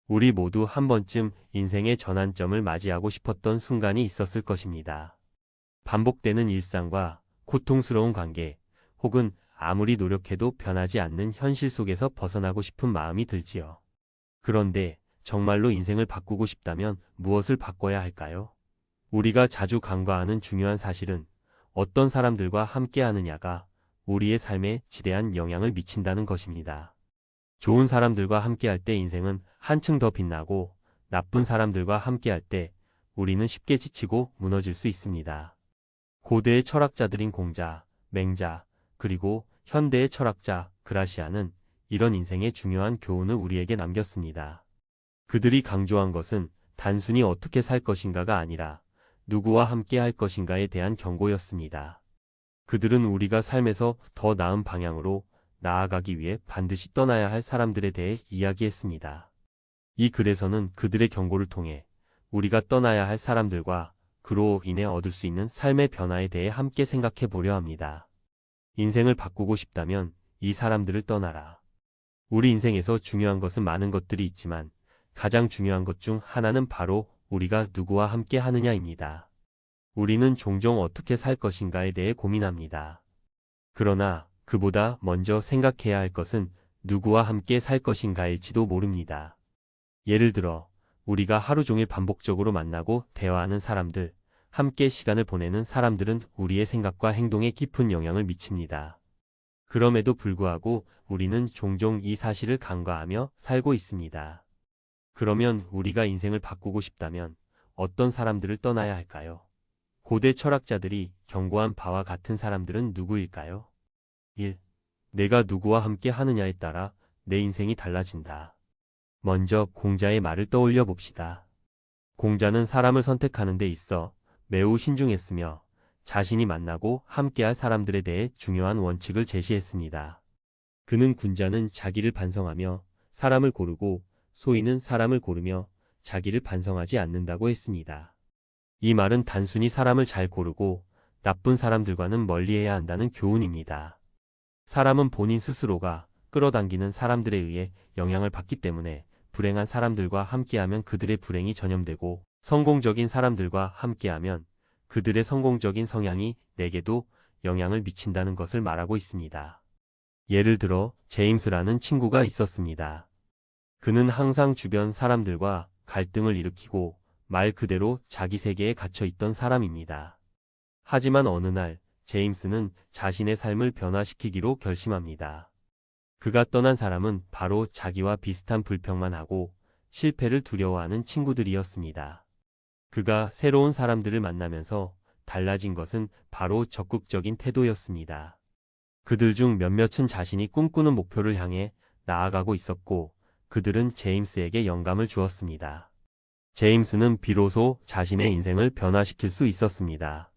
우리 모두 한 번쯤 인생의 전환점을 맞이하고 싶었던 순간이 있었을 것입니다. 반복되는 일상과 고통스러운 관계, 혹은 아무리 노력해도 변하지 않는 현실 속에서 벗어나고 싶은 마음이 들지요. 그런데 정말로 인생을 바꾸고 싶다면 무엇을 바꿔야 할까요? 우리가 자주 간과하는 중요한 사실은 어떤 사람들과 함께 하느냐가 우리의 삶에 지대한 영향을 미친다는 것입니다. 좋은 사람들과 함께할 때 인생은 한층 더 빛나고, 나쁜 사람들과 함께할 때 우리는 쉽게 지치고 무너질 수 있습니다. 고대의 철학자들인 공자, 맹자, 그리고 현대의 철학자 그라시아는 이런 인생의 중요한 교훈을 우리에게 남겼습니다. 그들이 강조한 것은 단순히 어떻게 살 것인가가 아니라 누구와 함께 할 것인가에 대한 경고였습니다. 그들은 우리가 삶에서 더 나은 방향으로 나아가기 위해 반드시 떠나야 할 사람들에 대해 이야기했습니다. 이 글에서는 그들의 경고를 통해 우리가 떠나야 할 사람들과 그로 인해 얻을 수 있는 삶의 변화에 대해 함께 생각해 보려 합니다. 인생을 바꾸고 싶다면 이 사람들을 떠나라. 우리 인생에서 중요한 것은 많은 것들이 있지만 가장 중요한 것 중 하나는 바로 우리가 누구와 함께 하느냐입니다. 우리는 종종 어떻게 살 것인가에 대해 고민합니다. 그러나 그보다 먼저 생각해야 할 것은 누구와 함께 살 것인가일지도 모릅니다. 예를 들어, 우리가 하루 종일 반복적으로 만나고 대화하는 사람들, 함께 시간을 보내는 사람들은 우리의 생각과 행동에 깊은 영향을 미칩니다. 그럼에도 불구하고 우리는 종종 이 사실을 간과하며 살고 있습니다. 그러면 우리가 인생을 바꾸고 싶다면 어떤 사람들을 떠나야 할까요? 고대 철학자들이 경고한 바와 같은 사람들은 누구일까요? 1. 내가 누구와 함께 하느냐에 따라 내 인생이 달라진다. 먼저 공자의 말을 떠올려 봅시다. 공자는 사람을 선택하는 데 있어 매우 신중했으며 자신이 만나고 함께할 사람들에 대해 중요한 원칙을 제시했습니다. 그는 군자는 자기를 반성하며 사람을 고르고 소인은 사람을 고르며 자기를 반성하지 않는다고 했습니다. 이 말은 단순히 사람을 잘 고르고 나쁜 사람들과는 멀리해야 한다는 교훈입니다. 사람은 본인 스스로가 끌어당기는 사람들에 의해 영향을 받기 때문에 불행한 사람들과 함께하면 그들의 불행이 전염되고, 성공적인 사람들과 함께하면 그들의 성공적인 성향이 내게도 영향을 미친다는 것을 말하고 있습니다. 예를 들어 제임스라는 친구가 있었습니다. 그는 항상 주변 사람들과 갈등을 일으키고 말 그대로 자기 세계에 갇혀 있던 사람입니다. 하지만 어느 날 제임스는 자신의 삶을 변화시키기로 결심합니다. 그가 떠난 사람은 바로 자기와 비슷한 불평만 하고 실패를 두려워하는 친구들이었습니다. 그가 새로운 사람들을 만나면서 달라진 것은 바로 적극적인 태도였습니다. 그들 중 몇몇은 자신이 꿈꾸는 목표를 향해 나아가고 있었고, 그들은 제임스에게 영감을 주었습니다. 제임스는 비로소 자신의 인생을 변화시킬 수 있었습니다.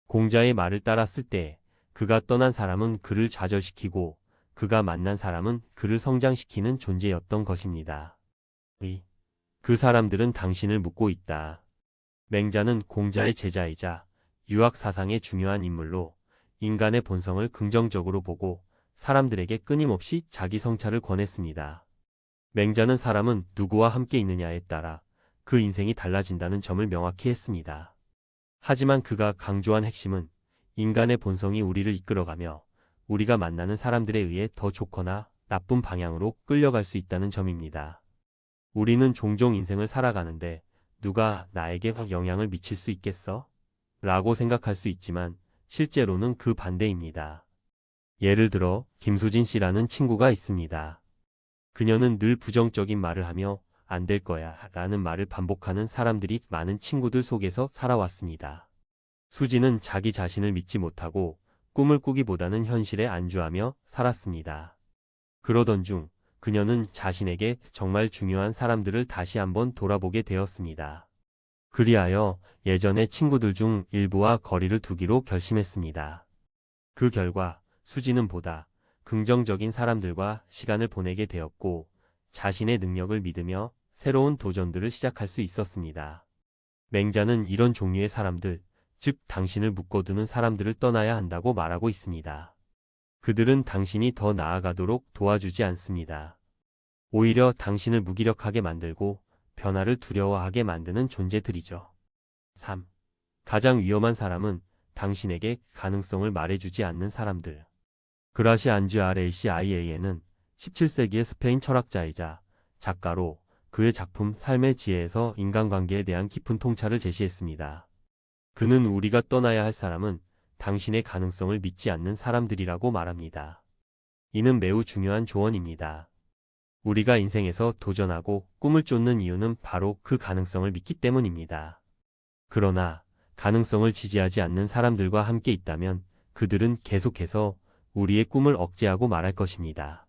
공자의 말을 따랐을 때 그가 떠난 사람은 그를 좌절시키고 그가 만난 사람은 그를 성장시키는 존재였던 것입니다. 그 사람들은 당신을 묻고 있다. 맹자는 공자의 제자이자 유학 사상의 중요한 인물로 인간의 본성을 긍정적으로 보고 사람들에게 끊임없이 자기 성찰을 권했습니다. 맹자는 사람은 누구와 함께 있느냐에 따라 그 인생이 달라진다는 점을 명확히 했습니다. 하지만 그가 강조한 핵심은 인간의 본성이 우리를 이끌어가며 우리가 만나는 사람들에 의해 더 좋거나 나쁜 방향으로 끌려갈 수 있다는 점입니다. 우리는 종종 인생을 살아가는데 누가 나에게 영향을 미칠 수 있겠어? 라고 생각할 수 있지만 실제로는 그 반대입니다. 예를 들어 김수진 씨라는 친구가 있습니다. 그녀는 늘 부정적인 말을 하며 안 될 거야 라는 말을 반복하는 사람들이 많은 친구들 속에서 살아왔습니다. 수지는 자기 자신을 믿지 못하고 꿈을 꾸기보다는 현실에 안주하며 살았습니다. 그러던 중 그녀는 자신에게 정말 중요한 사람들을 다시 한번 돌아보게 되었습니다. 그리하여 예전의 친구들 중 일부와 거리를 두기로 결심했습니다. 그 결과 수지는 보다 긍정적인 사람들과 시간을 보내게 되었고, 자신의 능력을 믿으며 새로운 도전들을 시작할 수 있었습니다. 맹자는 이런 종류의 사람들, 즉 당신을 묶어두는 사람들을 떠나야 한다고 말하고 있습니다. 그들은 당신이 더 나아가도록 도와주지 않습니다. 오히려 당신을 무기력하게 만들고 변화를 두려워하게 만드는 존재들이죠. 3. 가장 위험한 사람은 당신에게 가능성을 말해주지 않는 사람들. 그라시 안주 RACIA는 17세기의 스페인 철학자이자 작가로 그의 작품 삶의 지혜에서 인간관계에 대한 깊은 통찰을 제시했습니다. 그는 우리가 떠나야 할 사람은 당신의 가능성을 믿지 않는 사람들이라고 말합니다. 이는 매우 중요한 조언입니다. 우리가 인생에서 도전하고 꿈을 쫓는 이유는 바로 그 가능성을 믿기 때문입니다. 그러나 가능성을 지지하지 않는 사람들과 함께 있다면 그들은 계속해서 우리의 꿈을 억제하고 말할 것입니다.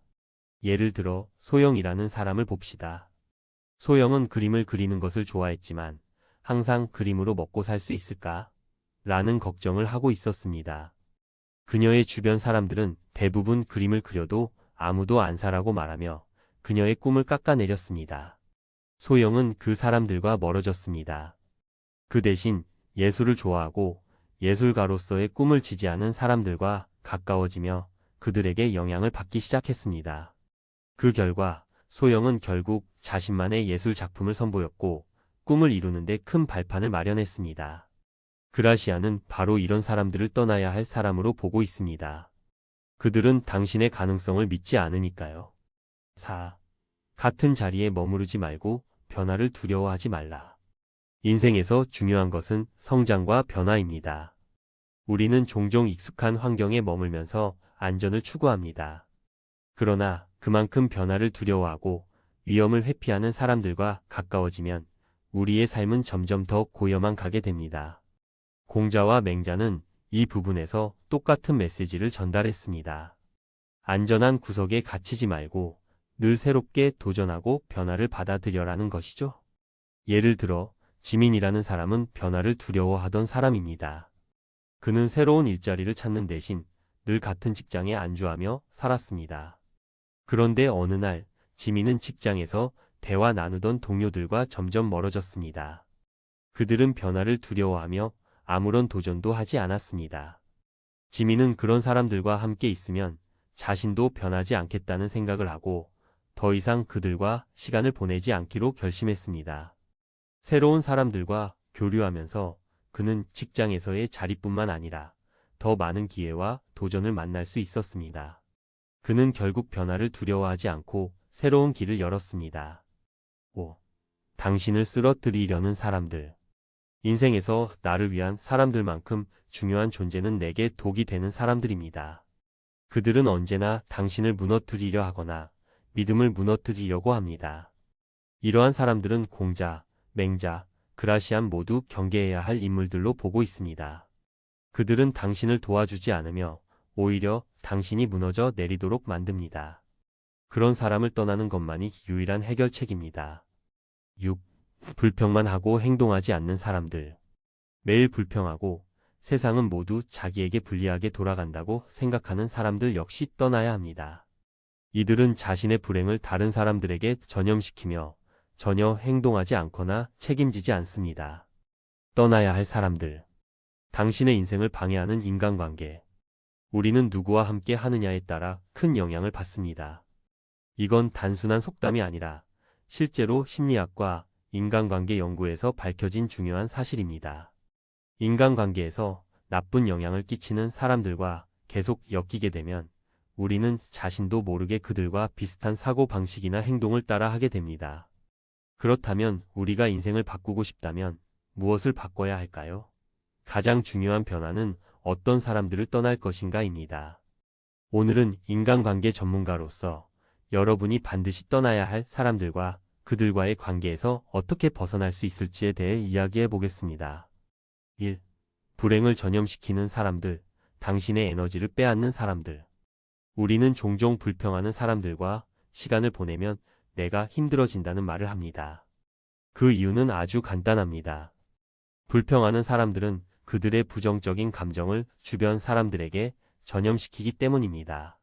예를 들어 소영이라는 사람을 봅시다. 소영은 그림을 그리는 것을 좋아했지만 항상 그림으로 먹고 살 수 있을까? 라는 걱정을 하고 있었습니다. 그녀의 주변 사람들은 대부분 그림을 그려도 아무도 안 사라고 말하며 그녀의 꿈을 깎아내렸습니다. 소영은 그 사람들과 멀어졌습니다. 그 대신 예술을 좋아하고 예술가로서의 꿈을 지지하는 사람들과 가까워지며 그들에게 영향을 받기 시작했습니다. 그 결과 소영은 결국 자신만의 예술 작품을 선보였고 꿈을 이루는데 큰 발판을 마련했습니다. 그라시아는 바로 이런 사람들을 떠나야 할 사람으로 보고 있습니다. 그들은 당신의 가능성을 믿지 않으니까요. 4. 같은 자리에 머무르지 말고 변화를 두려워하지 말라. 인생에서 중요한 것은 성장과 변화입니다. 우리는 종종 익숙한 환경에 머물면서 안전을 추구합니다. 그러나 그만큼 변화를 두려워하고 위험을 회피하는 사람들과 가까워지면 우리의 삶은 점점 더 고여만 가게 됩니다. 공자와 맹자는 이 부분에서 똑같은 메시지를 전달했습니다. 안전한 구석에 갇히지 말고 늘 새롭게 도전하고 변화를 받아들여라는 것이죠. 예를 들어 지민이라는 사람은 변화를 두려워하던 사람입니다. 그는 새로운 일자리를 찾는 대신 늘 같은 직장에 안주하며 살았습니다. 그런데 어느 날 지민은 직장에서 대화 나누던 동료들과 점점 멀어졌습니다. 그들은 변화를 두려워하며 아무런 도전도 하지 않았습니다. 지민은 그런 사람들과 함께 있으면 자신도 변하지 않겠다는 생각을 하고 더 이상 그들과 시간을 보내지 않기로 결심했습니다. 새로운 사람들과 교류하면서 그는 직장에서의 자리뿐만 아니라 더 많은 기회와 도전을 만날 수 있었습니다. 그는 결국 변화를 두려워하지 않고 새로운 길을 열었습니다. 5. 당신을 쓰러뜨리려는 사람들. 인생에서 나를 위한 사람들만큼 중요한 존재는 내게 독이 되는 사람들입니다. 그들은 언제나 당신을 무너뜨리려 하거나 믿음을 무너뜨리려고 합니다. 이러한 사람들은 공자, 맹자, 그라시안 모두 경계해야 할 인물들로 보고 있습니다. 그들은 당신을 도와주지 않으며 오히려 당신이 무너져 내리도록 만듭니다. 그런 사람을 떠나는 것만이 유일한 해결책입니다. 6. 불평만 하고 행동하지 않는 사람들. 매일 불평하고 세상은 모두 자기에게 불리하게 돌아간다고 생각하는 사람들 역시 떠나야 합니다. 이들은 자신의 불행을 다른 사람들에게 전염시키며 전혀 행동하지 않거나 책임지지 않습니다. 떠나야 할 사람들. 당신의 인생을 방해하는 인간관계. 우리는 누구와 함께 하느냐에 따라 큰 영향을 받습니다. 이건 단순한 속담이 아니라 실제로 심리학과 인간관계 연구에서 밝혀진 중요한 사실입니다. 인간관계에서 나쁜 영향을 끼치는 사람들과 계속 엮이게 되면 우리는 자신도 모르게 그들과 비슷한 사고방식이나 행동을 따라 하게 됩니다. 그렇다면 우리가 인생을 바꾸고 싶다면 무엇을 바꿔야 할까요? 가장 중요한 변화는 어떤 사람들을 떠날 것인가입니다. 오늘은 인간관계 전문가로서 여러분이 반드시 떠나야 할 사람들과 그들과의 관계에서 어떻게 벗어날 수 있을지에 대해 이야기해 보겠습니다. 1. 불행을 전염시키는 사람들, 당신의 에너지를 빼앗는 사람들. 우리는 종종 불평하는 사람들과 시간을 보내면 내가 힘들어진다는 말을 합니다. 그 이유는 아주 간단합니다. 불평하는 사람들은 그들의 부정적인 감정을 주변 사람들에게 전염시키기 때문입니다.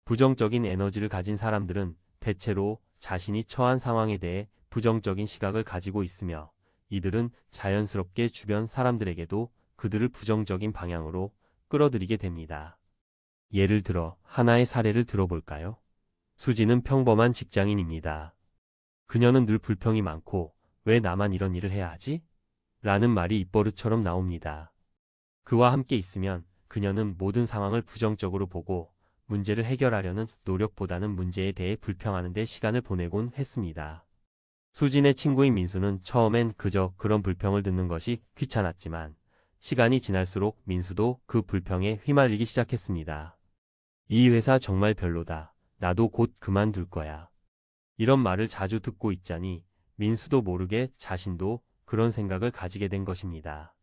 부정적인 에너지를 가진 사람들은 대체로 자신이 처한 상황에 대해 부정적인 시각을 가지고 있으며 이들은 자연스럽게 주변 사람들에게도 그들을 부정적인 방향으로 끌어들이게 됩니다. 예를 들어 하나의 사례를 들어볼까요? 수지는 평범한 직장인입니다. 그녀는 늘 불평이 많고 왜 나만 이런 일을 해야 하지? 라는 말이 입버릇처럼 나옵니다. 그와 함께 있으면 그녀는 모든 상황을 부정적으로 보고 문제를 해결하려는 노력보다는 문제에 대해 불평하는 데 시간을 보내곤 했습니다. 수진의 친구인 민수는 처음엔 그저 그런 불평을 듣는 것이 귀찮았지만 시간이 지날수록 민수도 그 불평에 휘말리기 시작했습니다. 이 회사 정말 별로다. 나도 곧 그만둘 거야. 이런 말을 자주 듣고 있자니 민수도 모르게 자신도 그런 생각을 가지게 된 것입니다.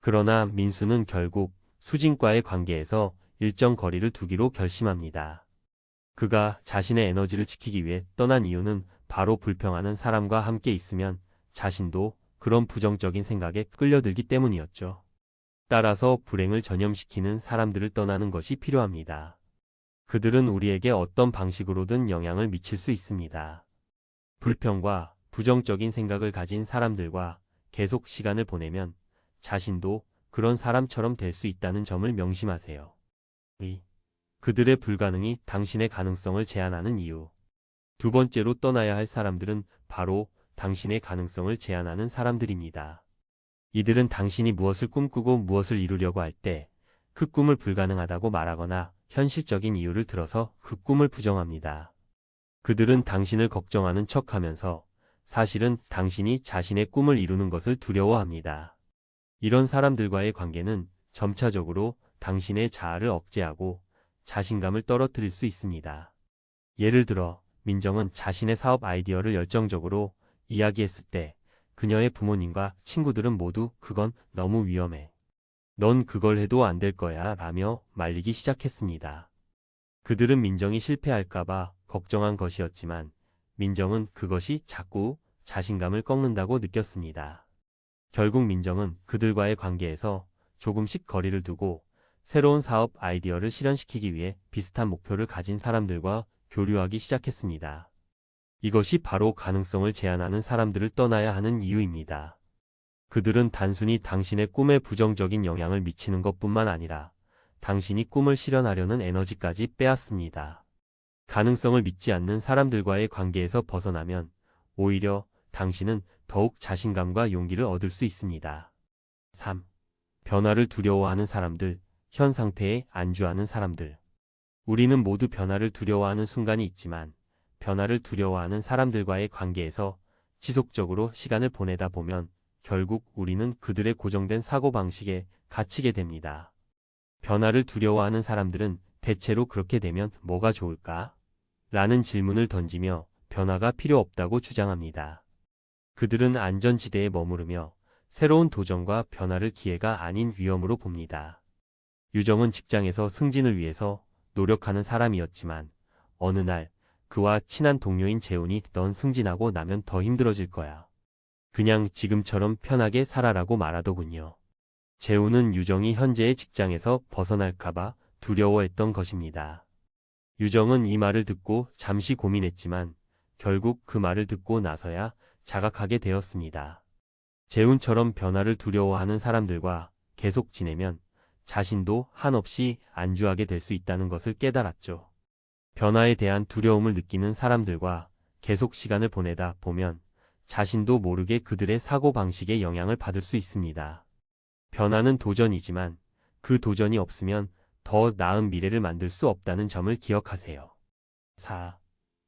그러나 민수는 결국 수진과의 관계에서 일정 거리를 두기로 결심합니다. 그가 자신의 에너지를 지키기 위해 떠난 이유는 바로 불평하는 사람과 함께 있으면 자신도 그런 부정적인 생각에 끌려들기 때문이었죠. 따라서 불행을 전염시키는 사람들을 떠나는 것이 필요합니다. 그들은 우리에게 어떤 방식으로든 영향을 미칠 수 있습니다. 불평과 부정적인 생각을 가진 사람들과 계속 시간을 보내면 자신도 그런 사람처럼 될 수 있다는 점을 명심하세요. 그들의 불가능이 당신의 가능성을 제한하는 이유. 두 번째로 떠나야 할 사람들은 바로 당신의 가능성을 제한하는 사람들입니다. 이들은 당신이 무엇을 꿈꾸고 무엇을 이루려고 할 때 그 꿈을 불가능하다고 말하거나 현실적인 이유를 들어서 그 꿈을 부정합니다. 그들은 당신을 걱정하는 척하면서 사실은 당신이 자신의 꿈을 이루는 것을 두려워합니다. 이런 사람들과의 관계는 점차적으로 당신의 자아를 억제하고 자신감을 떨어뜨릴 수 있습니다. 예를 들어 민정은 자신의 사업 아이디어를 열정적으로 이야기했을 때 그녀의 부모님과 친구들은 모두 그건 너무 위험해. 넌 그걸 해도 안 될 거야 라며 말리기 시작했습니다. 그들은 민정이 실패할까봐 걱정한 것이었지만 민정은 그것이 자꾸 자신감을 꺾는다고 느꼈습니다. 결국 민정은 그들과의 관계에서 조금씩 거리를 두고 새로운 사업 아이디어를 실현시키기 위해 비슷한 목표를 가진 사람들과 교류하기 시작했습니다. 이것이 바로 가능성을 제한하는 사람들을 떠나야 하는 이유입니다. 그들은 단순히 당신의 꿈에 부정적인 영향을 미치는 것뿐만 아니라 당신이 꿈을 실현하려는 에너지까지 빼앗습니다. 가능성을 믿지 않는 사람들과의 관계에서 벗어나면 오히려 당신은 더욱 자신감과 용기를 얻을 수 있습니다. 3. 변화를 두려워하는 사람들, 현 상태에 안주하는 사람들. 우리는 모두 변화를 두려워하는 순간이 있지만 변화를 두려워하는 사람들과의 관계에서 지속적으로 시간을 보내다 보면 결국 우리는 그들의 고정된 사고방식에 갇히게 됩니다. 변화를 두려워하는 사람들은 대체로 그렇게 되면 뭐가 좋을까? 라는 질문을 던지며 변화가 필요 없다고 주장합니다. 그들은 안전지대에 머무르며 새로운 도전과 변화를 기회가 아닌 위험으로 봅니다. 유정은 직장에서 승진을 위해서 노력하는 사람이었지만 어느 날 그와 친한 동료인 재훈이 넌 승진하고 나면 더 힘들어질 거야. 그냥 지금처럼 편하게 살아라고 말하더군요. 재훈은 유정이 현재의 직장에서 벗어날까봐 두려워했던 것입니다. 유정은 이 말을 듣고 잠시 고민했지만 결국 그 말을 듣고 나서야 자각하게 되었습니다. 재훈처럼 변화를 두려워하는 사람들과 계속 지내면 자신도 한없이 안주하게 될 수 있다는 것을 깨달았죠. 변화에 대한 두려움을 느끼는 사람들과 계속 시간을 보내다 보면 자신도 모르게 그들의 사고방식에 영향을 받을 수 있습니다. 변화는 도전이지만 그 도전이 없으면 더 나은 미래를 만들 수 없다는 점을 기억하세요. 4.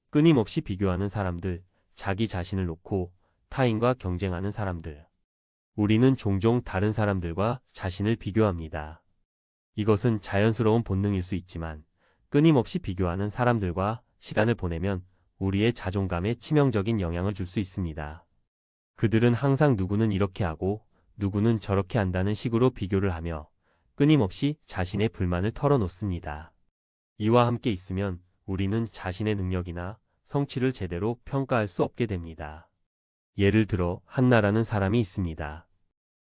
끊임없이 비교하는 사람들, 자기 자신을 놓고 타인과 경쟁하는 사람들. 우리는 종종 다른 사람들과 자신을 비교합니다. 이것은 자연스러운 본능일 수 있지만 끊임없이 비교하는 사람들과 시간을 보내면 우리의 자존감에 치명적인 영향을 줄 수 있습니다. 그들은 항상 누구는 이렇게 하고 누구는 저렇게 한다는 식으로 비교를 하며 끊임없이 자신의 불만을 털어놓습니다. 이와 함께 있으면 우리는 자신의 능력이나 성취를 제대로 평가할 수 없게 됩니다. 예를 들어 한나라는 사람이 있습니다.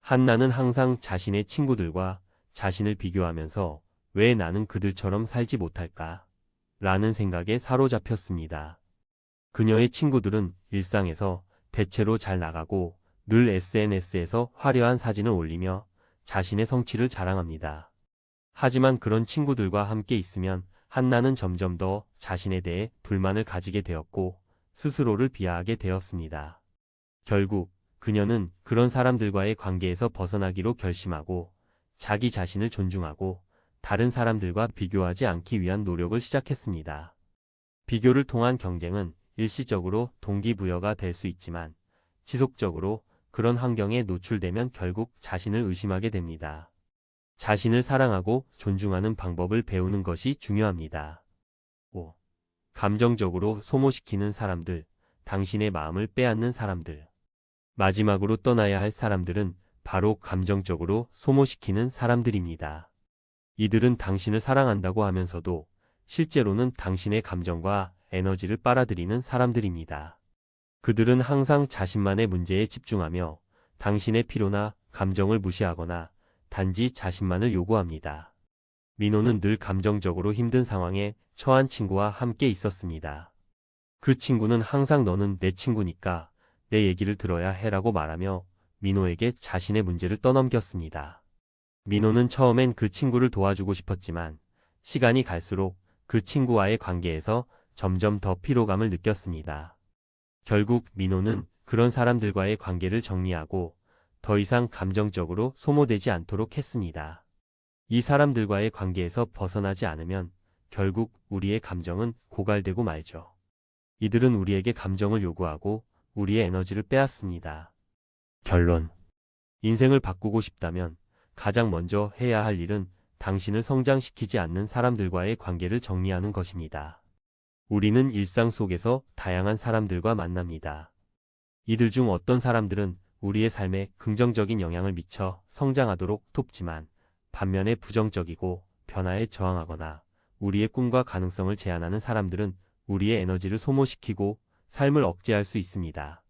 한나는 항상 자신의 친구들과 자신을 비교하면서 왜 나는 그들처럼 살지 못할까? 라는 생각에 사로잡혔습니다. 그녀의 친구들은 일상에서 대체로 잘 나가고 늘 SNS에서 화려한 사진을 올리며 자신의 성취를 자랑합니다. 하지만 그런 친구들과 함께 있으면 한나는 점점 더 자신에 대해 불만을 가지게 되었고 스스로를 비하하게 되었습니다. 결국 그녀는 그런 사람들과의 관계에서 벗어나기로 결심하고 자기 자신을 존중하고 다른 사람들과 비교하지 않기 위한 노력을 시작했습니다. 비교를 통한 경쟁은 일시적으로 동기부여가 될 수 있지만 지속적으로 그런 환경에 노출되면 결국 자신을 의심하게 됩니다. 자신을 사랑하고 존중하는 방법을 배우는 것이 중요합니다. 5. 감정적으로 소모시키는 사람들, 당신의 마음을 빼앗는 사람들. 마지막으로 떠나야 할 사람들은 바로 감정적으로 소모시키는 사람들입니다. 이들은 당신을 사랑한다고 하면서도 실제로는 당신의 감정과 에너지를 빨아들이는 사람들입니다. 그들은 항상 자신만의 문제에 집중하며 당신의 필요나 감정을 무시하거나 단지 자신만을 요구합니다. 민호는 늘 감정적으로 힘든 상황에 처한 친구와 함께 있었습니다. 그 친구는 항상 너는 내 친구니까 내 얘기를 들어야 해라고 말하며 민호에게 자신의 문제를 떠넘겼습니다. 민호는 처음엔 그 친구를 도와주고 싶었지만 시간이 갈수록 그 친구와의 관계에서 점점 더 피로감을 느꼈습니다. 결국 민호는 그런 사람들과의 관계를 정리하고 더 이상 감정적으로 소모되지 않도록 했습니다. 이 사람들과의 관계에서 벗어나지 않으면 결국 우리의 감정은 고갈되고 말죠. 이들은 우리에게 감정을 요구하고 우리의 에너지를 빼앗습니다. 결론. 인생을 바꾸고 싶다면 가장 먼저 해야 할 일은 당신을 성장시키지 않는 사람들과의 관계를 정리하는 것입니다. 우리는 일상 속에서 다양한 사람들과 만납니다. 이들 중 어떤 사람들은 우리의 삶에 긍정적인 영향을 미쳐 성장하도록 돕지만 반면에 부정적이고 변화에 저항하거나 우리의 꿈과 가능성을 제한하는 사람들은 우리의 에너지를 소모시키고 삶을 억제할 수 있습니다.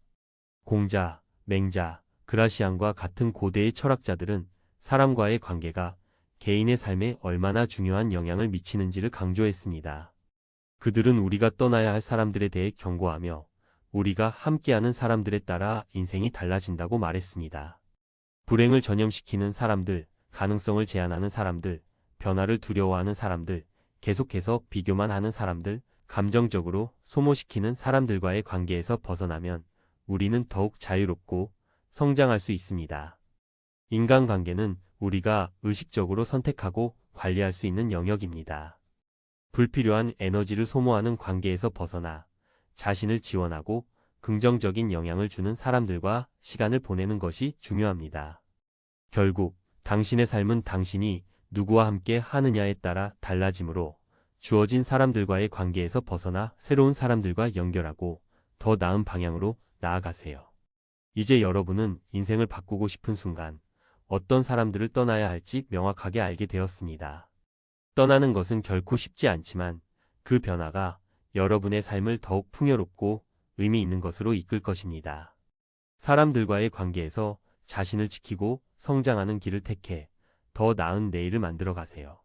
공자, 맹자, 그라시안과 같은 고대의 철학자들은 사람과의 관계가 개인의 삶에 얼마나 중요한 영향을 미치는지를 강조했습니다. 그들은 우리가 떠나야 할 사람들에 대해 경고하며 우리가 함께하는 사람들에 따라 인생이 달라진다고 말했습니다. 불행을 전염시키는 사람들, 가능성을 제한하는 사람들, 변화를 두려워하는 사람들, 계속해서 비교만 하는 사람들, 감정적으로 소모시키는 사람들과의 관계에서 벗어나면 우리는 더욱 자유롭고 성장할 수 있습니다. 인간관계는 우리가 의식적으로 선택하고 관리할 수 있는 영역입니다. 불필요한 에너지를 소모하는 관계에서 벗어나 자신을 지원하고 긍정적인 영향을 주는 사람들과 시간을 보내는 것이 중요합니다. 결국 당신의 삶은 당신이 누구와 함께 하느냐에 따라 달라지므로 주어진 사람들과의 관계에서 벗어나 새로운 사람들과 연결하고 더 나은 방향으로 나아가세요. 이제 여러분은 인생을 바꾸고 싶은 순간 어떤 사람들을 떠나야 할지 명확하게 알게 되었습니다. 떠나는 것은 결코 쉽지 않지만 그 변화가 여러분의 삶을 더욱 풍요롭고 의미 있는 것으로 이끌 것입니다. 사람들과의 관계에서 자신을 지키고 성장하는 길을 택해 더 나은 내일을 만들어 가세요.